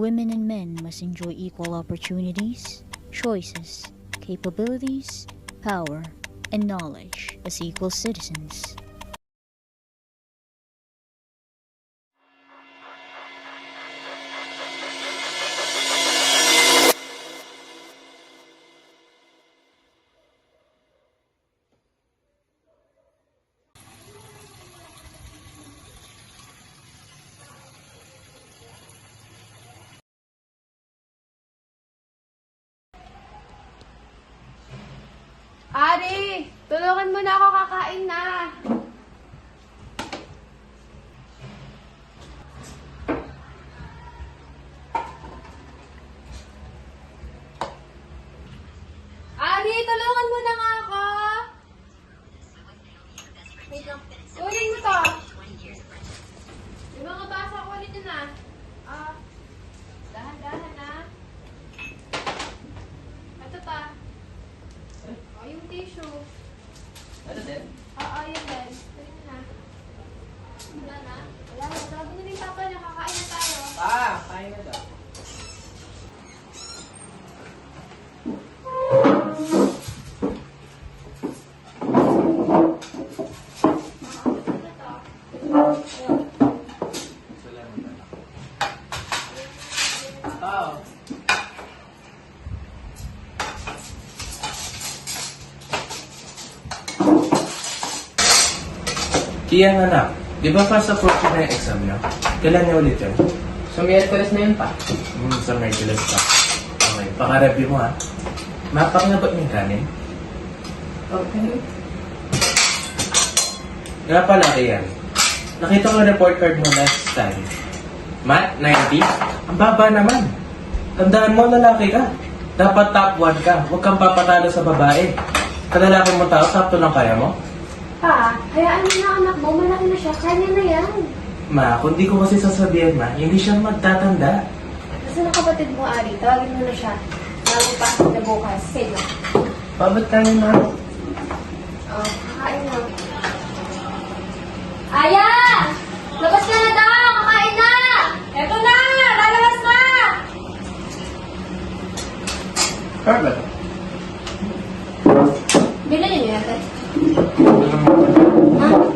women and men must enjoy equal opportunities, choices, capabilities, power, and knowledge as equal citizens. Ari, tulungan mo na ako, kakain na. Ari, tulungan mo na nga ako. Wait lang. Kunin mo to. Yung mga basa ko ulit yun ah. Dahan-dahan na. Ito ta. Oh, yung tissue. Ano din? Oo, yun din. Dali mo na. Wala na? Wala na. Sabi na yung papa niya, kakain na tayo. Kain na daw. Kiyan anak, di ba fast approach na yung exam niyo? Kailan niyo ulit yun? So, Miyerkules na yun pa. Sa Merkules pa. Okay, paka-review mo ha. Mapakingabot mo yung kanin? Okay. Nga pala, Ian. Nakita ko yung report card mo last time. Math, 90? Ang baba naman. Tandaan mo, lalaki ka. Dapat top 1 ka. Huwag kang papatalo sa babae. Kalalaki mo tao, top 2 lang kaya mo? Pa, hayaan mo na anak mo. Malaki na siya. Kanya na yan. Ma, kung di ko kasi sasabihin, ma, hindi siya magtatanda. Nasaan ang kapatid mo, Ari? Tawagin mo na siya. Bago pa na bukas. Sige lang. Babat ka na. Oh, kakain na. Aya! Labas ka na daw! Kakain na! Eto na! Lalabas na! Perfect. Bilhin niyo yan, tay.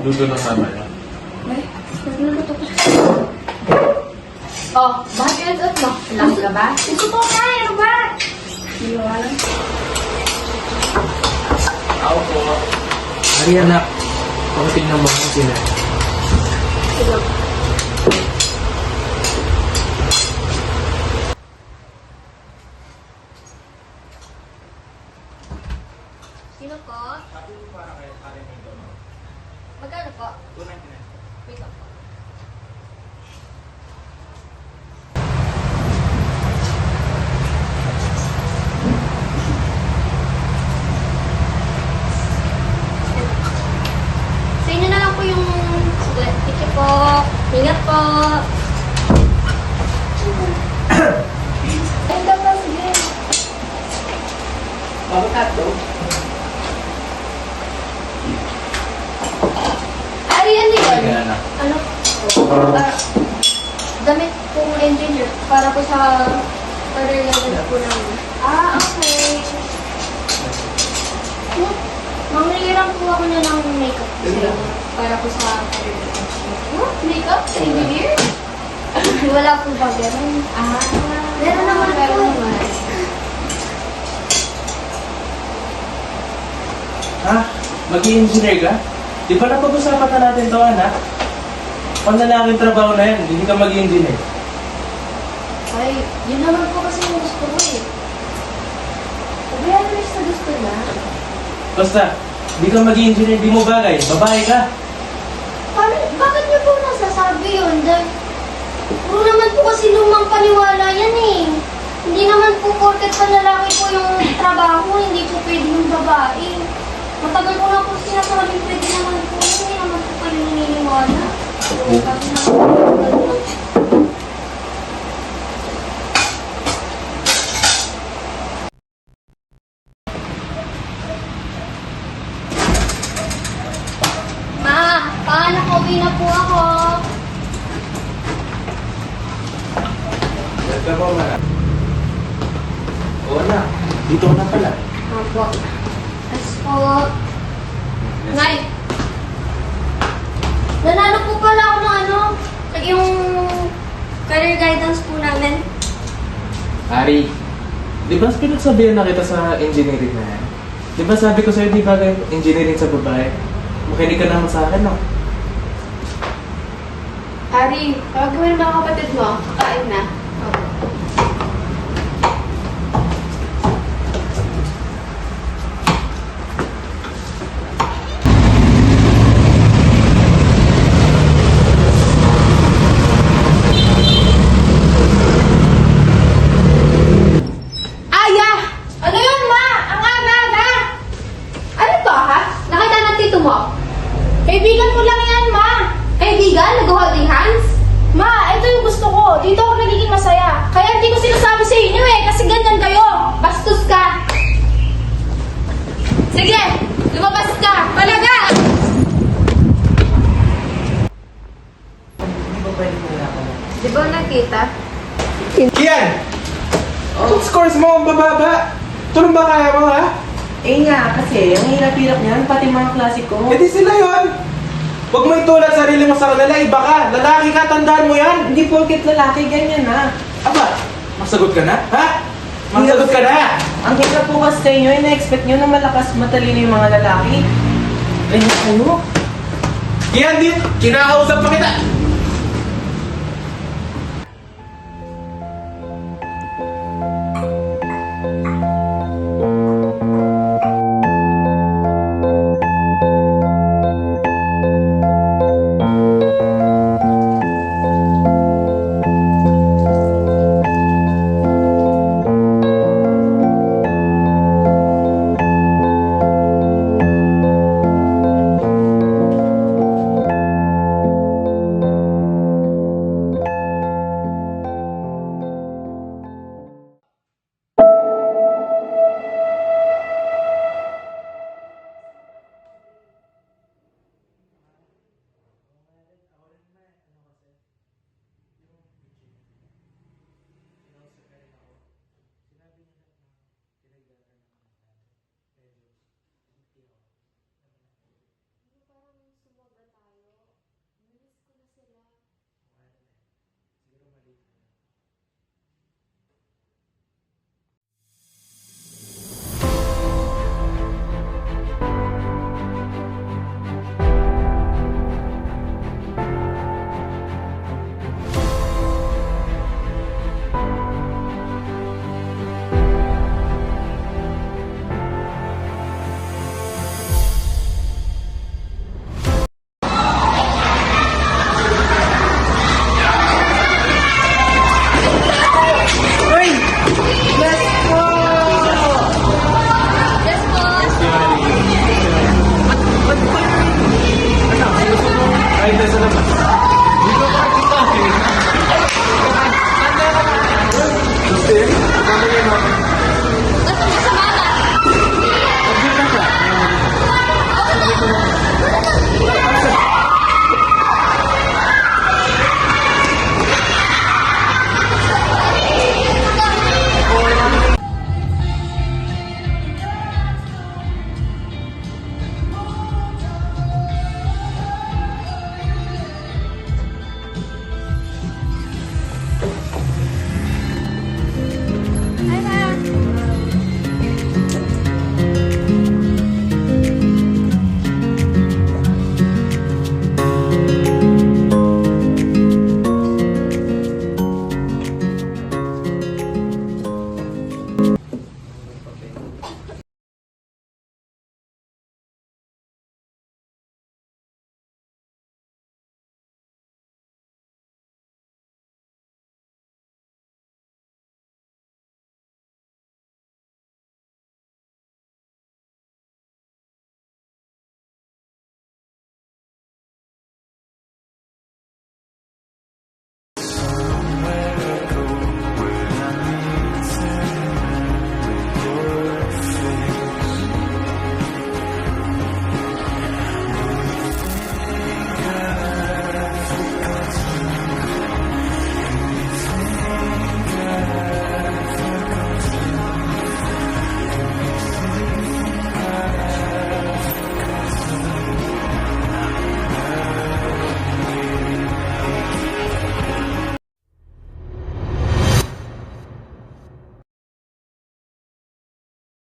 Dudo ng mama niya. Ay, nagluluto ko. Oh, bakit yan suot mo? Lang ka ba? Ito ko na! Ano ba? Ginawa lang. Ako po. Ari anak, pagtingnan mo kung sila. Sige. Sino po? Magkano po? 299. Wait lang po. Sa inyo na lang po yung sugat. Thank you po. Ingat po. Ay, dapat sige. Avocado. Ari, ano yun? Sige anak. Ano? Damit pong engineer para po sa order level po namin. Okay. Mangliram po ako na ng makeup para po sa order level. Makeup sa engineer? Wala po ba ganun? Meron naman po. Ha? Mag-i-engineer ka? Di ba napag-usapan na natin to, anak? Pang lalaking trabaho na yan, hindi ka mag-i-engineer. Ay, yun naman po kasi yung gusto ko eh. Sabihan mo sa gusto na. Basta, hindi ka mag-i-engineer, di mo bagay. Babae ka. Bakit niyo po nasasabi yun? Dahil, puro naman po kasi lumang paniwala yan eh. Hindi naman po porket panlalaki po yung trabaho, hindi po pwede yung babae. Matagal ko na po sinasabing pwede naman po, hindi naman po kayo naniniwala. Sabi na po, paano pauwi na po ako? Ikaw mo mara. Oo na. Dito ka na pala. Opo. As po. Nay! Nanalo po pala ako ng ano, yung career guidance po namin. Ari, di ba pinagsabihan na kita sa engineering na yan? Di ba sabi ko sa'yo, di ba engineering sa babae? Makinig ka naman sa akin, no? Ari, kagawin mga kapatid mo. Kakain na. Aya! Ano yun, ma? Ang aga-aga! Ano to, ha? Nakita ng tito mo? Kaibigan ko lang yan, ma! Kaibigan? Nag-holding hands? Ma, ito yung gusto ko. Dito ako nagiging masaya. Kaya hindi ko sinasabi sa inyo eh, kasi ganyan kayo. Bastos ka. Sige, lumabas ka. Palaga! Hindi ba pwede mo ako? Di ba nakita? Kian! Anong scores mo ang bababa? Tulong ba kaya mo, ha? Eh nga, kasi ang hirap-hirap niyan, pati mga klase ko. E di sila yun! Huwag mo itulad sarili mo sa kanila, iba ka! Lalaki ka, tandaan mo yan! Hindi porket lalaki, ganyan na. Aba, masagot ka na, ha? Masagot ka na! Ang hirap po kasi sa inyo, ina-expect nyo na malakas matalino yung mga lalaki. Ganyan kayo. Kian din, kinakausap pa kita!